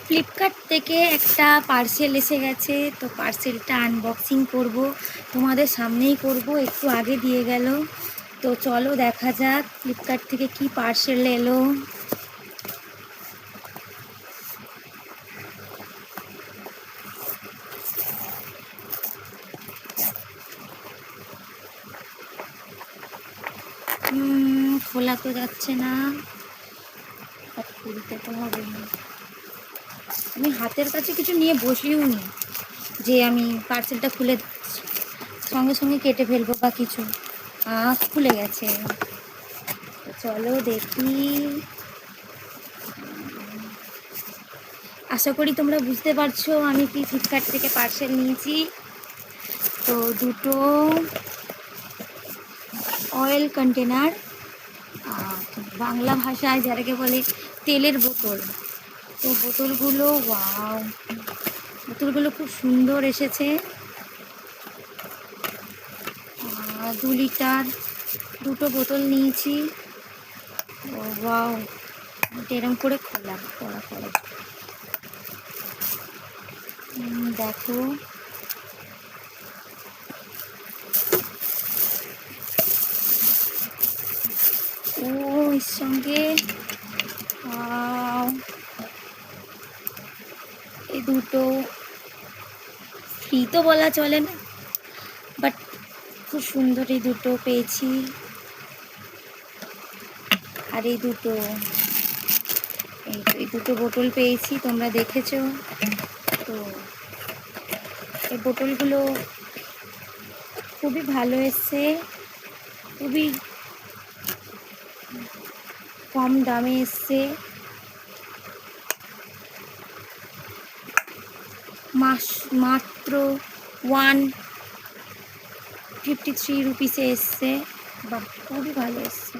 Flipkart থেকে একটা parcel এসে গেছে, তো পার্সেলটা আনবক্সিং করব, তোমাদের সামনেই করব। একটু আগে দিয়ে গেল, তো চলো দেখা যাক ফ্লিপকার্ট থেকে কি পার্সেল এলো। খোলা তো যাচ্ছে না, খুলতে তো হবে না। আমি হাতের কাছে কিছু নিয়ে বসিও নি যে আমি পার্সেলটা খুলে সঙ্গে সঙ্গে কেটে ফেলবো বা কিছু। খুলে গেছে, চলো দেখি। আশা করি তোমরা বুঝতে পারছো আমি কি ফ্লিপকার্ট থেকে পার্সেল নিয়েছি। তো দুটো অয়েল কন্টেনার, বাংলা ভাষায় যারাকে বলে তেলের বোতল। তো বোতলগুলো ওয়াও, বোতলগুলো খুব সুন্দর এসেছে। 2 লিটার দুটো বোতল নিয়েছি। ওয়াও, এরম করে খোলা করা করে দেখো। ও এর সঙ্গে এই দুটো ফ্রি তো বলা চলে না, বাট খুব সুন্দর এই দুটো পেয়েছি। আর এই দুটো বোতল পেয়েছি, তোমরা দেখেছো। তো এই বোতলগুলো খুবই ভালো এসছে, খুবই কম দামে এসছে। মাত্র 153 রুপিসে এসছে। বাহ, খুবই ভালো এসছে।